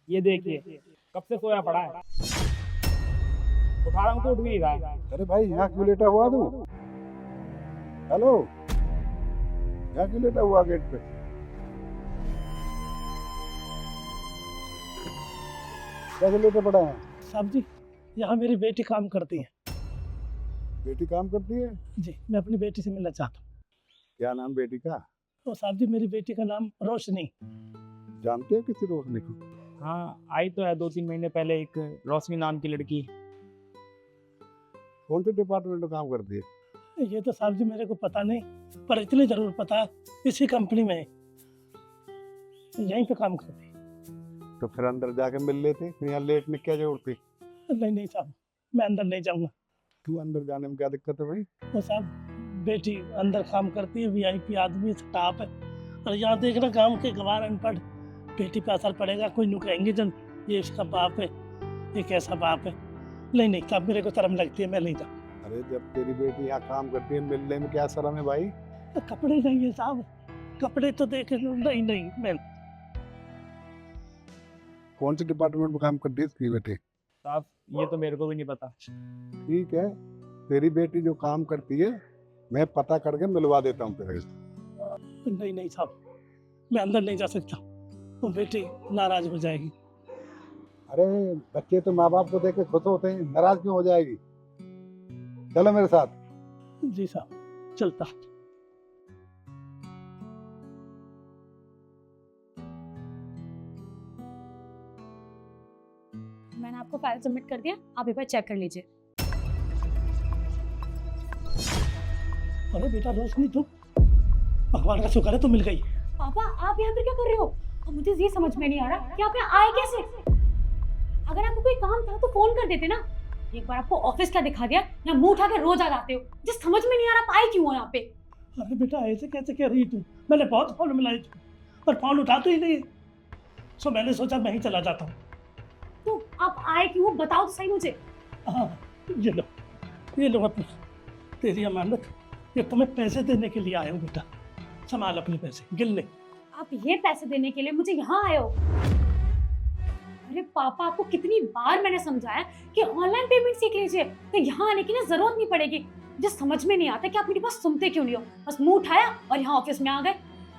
ये देखिए, कब से सोया पड़ा है। उठा रहा हूँ तो उठ भी नहीं रहा है। अरे भाई यहाँ क्यों लेटा हुआ तू? हेलो, यहाँ क्यों लेटा हुआ गेट पे? कैसे लेटे पड़ा है? साहब जी, यहाँ मेरी बेटी काम करती है। बेटी काम करती है? जी, मैं अपनी बेटी से मिलना चाहता हूँ। क्या नाम बेटी का? तो साहब जी, मेरी बेटी का नाम रोशनी। जानते हो किसी रोशनी को? हाँ, आई तो है 2-3 महीने पहले एक रोशनी नाम की लड़की। कौन से डिपार्टमेंट में काम करती है? ये तो साहब जी मेरे को पता नहीं, पर इतनी जरूर पता है, इसी कंपनी में है। यहीं पे काम करती है। तो फिर अंदर जाके मिल लेते, फिर यहाँ लेटने क्या जरूरत थी? नहीं नहीं साहब, मैं अंदर नहीं जाऊँगा। क्यों, अंदर जाने में क्या दिक्कत है भाई? वो साहब, बेटी अंदर काम करती है, VIP आदमी स्टाफ है, और यहाँ देखना काम के गवार अनपढ़, बेटी पे असर पड़ेगा। कोई नु कहेंगे जन ये इसका बाप है, ये कैसा बाप है। नहीं नहीं साहब, मेरे को शर्म लगती है, मैं नहीं जाऊँ। अरे जब तेरी बेटी यहाँ काम करती है, मिलने में क्या शर्म है भाई? कपड़े नहीं है साहब, कपड़े तो देखे। नहीं नहीं, मैं कौन से डिपार्टमेंट में काम करती है इसकी बेटी? साहब, ये तो मेरे को भी नहीं पता। ठीक है, तेरी बेटी जो काम करती है मैं पता करके मिलवा देता हूँ तेरे से। नहीं नहीं साहब, मैं अंदर नहीं जा सकता, वो बेटी नाराज हो जाएगी। अरे बच्चे तो माँ बाप को देख के खुश होते हैं, नाराज क्यों हो जाएगी? चलो मेरे साथ। जी साहब, चलता। मैंने आपको फाइल सबमिट कर दिया, आप एक बार चेक कर लीजिए। अरे बेटा रोशनी, तुम, भगवान का शुक्र है तुम मिल गई। पापा, आप यहाँ पर क्या कर रहे हो? और मुझे ये समझ में नहीं आ रहा कि आप यहाँ आए कैसे? अगर आपको कोई काम था तो फोन कर देते ना। एक बार आपको ऑफिस क्या दिखा दिया, यहाँ मुंह उठा के रोज आ जाते हो। मुझे समझ में नहीं आ रहा आप आए क्यों हो यहाँ पे। अरे बेटा ऐसे कैसे कह रही तू? मैंने बहुत फोन मिलाई थी, पर फोन उठाते ही नहीं, सो मैंने सोचा मैं ही चला जाता हूँ। तो आप आए क्यों, बताओ तो सही मुझे। हाँ, ये लो अपनी तेरी अमानत, ये तुम्हें पैसे देने के लिए आया हूँ बेटा, संभाल अपने पैसे, गिन ले। आप ये पैसे देने के लिए मुझे यहाँ आए हो? अरे पापा, आपको कितनी बार मैंने समझाया कि ऑनलाइन पेमेंट सीख लीजिए, तो यहाँ आने की ना जरूरत नहीं पड़ेगी। मुझे समझ में नहीं आता कि आप मेरी बात सुनते क्यों नहीं हो। बस मुंह उठाया और यहाँ ऑफिस में आ गए।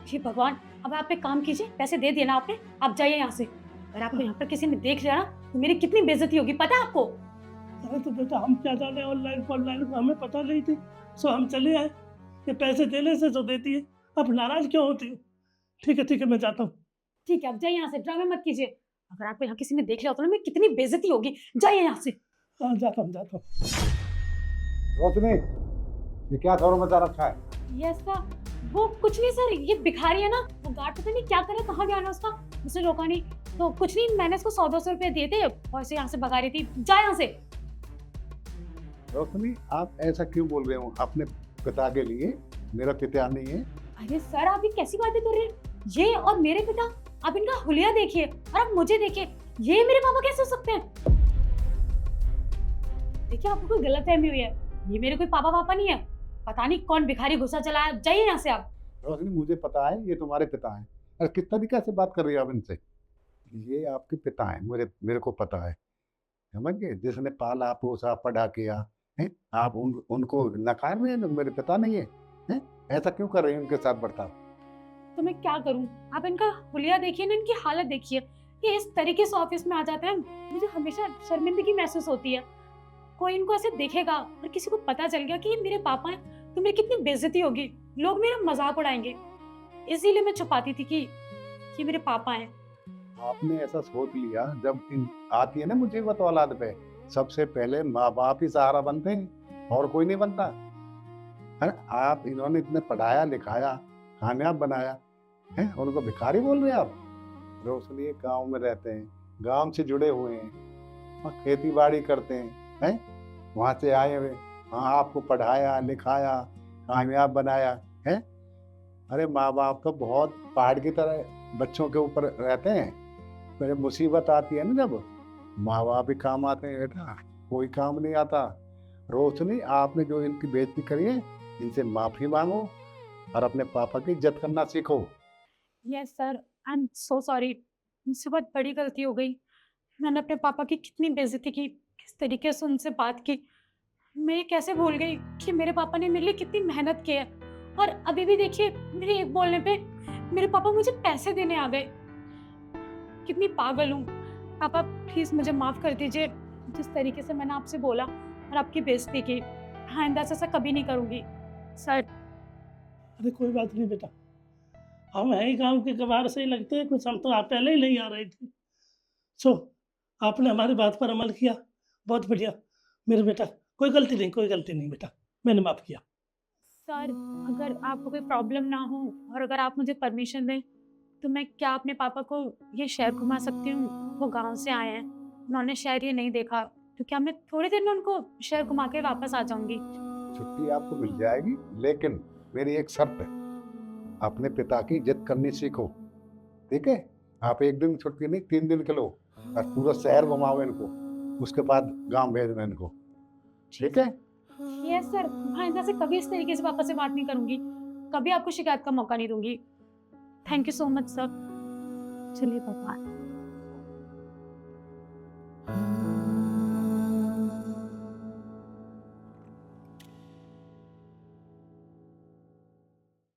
हे भगवान, अब आप एक काम कीजिए, पैसे दे दिए ना आपने, आप जाइए यहाँ से। अगर आपको यहाँ पर किसी ने देख लिया ना तो मेरी कितनी बेइज्जती होगी, पता है आपको? अरे तो बेटा हम क्या जाने, ऑनलाइन हमें पता नहीं थी, सो हम चले आए। ये पैसे देने से जो देती है, अब नाराज क्यों होती हो? ठीक है मैं जाता हूँ। ठीक है, आप जाइए यहाँ से, ड्रामे मत कीजिए। अगर आपको यहाँ किसी ने देख लिया होता ना, मेरी कितनी बेइज्जती होगी। जाइए यहाँ से। हाँ जाता हूँ। रोशनी, ये क्या शोर मचा रखा है? Yes sir. वो कुछ नहीं सर, ये भिखारी है ना, वो गार्ड पता नहीं क्या करे, कहाँ गया ना उसका, मुझे रोका नहीं। तो कुछ नहीं, मैंने इसको 100-200 रुपए दिए थे और इसे यहाँ से भगा रही थी। जा यहाँ से। रोशनी, आप ऐसा क्यों बोल रहे हो अपने पिता के लिए? मेरा पिता नहीं है। अरे सर, आप ये कैसी बातें कर रहे हैं? ये और मेरे पिता, आप इनका हुलिया देखिए और आप मुझे देखिए, ये मेरे पापा कैसे हो सकते हैं? देखिए, आपको कोई गलतफहमी हुई है, ये मेरे कोई पापा पापा नहीं है। पता नहीं कौन भिखारी घुसा चला है। जाइए यहाँ से आप। रोशनी, मुझे पता है ये तुम्हारे पिता हैं। अरे किस तरीके से बात कर रही हो आप इनसे? ये आपके पिता हैं, मेरे को पता है, समझ गए? जिसने पाला पोसा पढ़ा किया है, आप उनको नकार रहे हैं, मेरे पिता नहीं है, हैं? ऐसा क्यों कर रहे हैं उनके साथ बर्ताव? तो मैं क्या करूं? आप इनका हुलिया देखिए ना, इनकी हालत देखिए, ये इस तरीके से ऑफिस में आ जाते हैं। मुझे हमेशा शर्मिंदगी महसूस होती है। कोई इनको ऐसे देखेगा और किसी को पता चल गया कि ये मेरे पापा हैं, तो मेरी कितनी बेइज्जती होगी, लोग मेरा मजाक उड़ाएंगे। इसीलिए मैं छुपाती थी कि ये मेरे पापा हैं। आपने ऐसा सोच लिया, जब आती है ना मुसीबत औलाद पे, सबसे पहले माँ बाप ही सहारा बनते हैं और कोई नहीं बनता है ना? आप इन्होंने इतने पढ़ाया लिखाया, कामयाब बनाया है, उनको भिखारी बोल रहे हैं आप? रोशनी गांव में रहते हैं, गांव से जुड़े हुए हैं और खेती बाड़ी करते हैं, वहां से आए हुए, हाँ आपको पढ़ाया लिखाया कामयाब बनाया है। अरे माँ बाप तो बहुत पहाड़ की तरह बच्चों के ऊपर रहते हैं, पर जब मुसीबत आती है ना, जब माँ बाप ही काम आते हैं बेटा, कोई काम नहीं आता। रोशनी, आपने जो इनकी बेइज्जती करी है, इनसे माफी मांगो और अपने पापा की इज्जत करना सीखो। Yes sir, I am so sorry. मुझसे बहुत बड़ी गलती हो गई। मैंने अपने पापा की कितनी बेइज्जती की, किस तरीके से उनसे बात की। मैं ये कैसे भूल गई कि मेरे पापा ने मेरे लिए कितनी मेहनत की है, और अभी भी देखिए मेरे एक बोलने पे मेरे पापा मुझे पैसे देने आ गए। कितनी पागल हूँ। पापा प्लीज मुझे माफ कर दीजिए, जिस तरीके से मैंने आपसे बोला और आपकी बेइज्जती की। आइंदा से ऐसा कभी नहीं करूँगी सर। अरे कोई बात नहीं बेटा, हम है ही गांव के गवार से ही लगते हैं कुछ, हम तो आप पहले ही नहीं आ रहे थे। सो आपने हमारी बात पर अमल किया, बहुत बढ़िया मेरे बेटा। कोई गलती नहीं, कोई गलती नहीं बेटा, मैंने माफ़ किया। सर अगर आपको कोई प्रॉब्लम ना हो और अगर आप मुझे परमिशन दें तो मैं क्या अपने पापा को ये शहर घुमा सकती हूँ? वो गांव से आए हैं, उन्होंने शहर ये नहीं देखा, तो क्या मैं थोड़ी देर में उनको शहर घुमा के वापस आ जाऊंगी? छुट्टी आपको मिल जाएगी, लेकिन मेरी एक शर्त है, अपने पिता की इज्जत करनी सीखो, ठीक है? आप एक दिन छुट्टी नहीं, 3 दिन के लो और पूरा शहर घुमाओ इनको, उसके बाद गांव भेजना इनको, ठीक है? यस सर, आइंदा से कभी इस तरीके से पापा से बात नहीं करूंगी, कभी आपको शिकायत का मौका नहीं दूंगी। Thank you so much sir. चलिए पापा।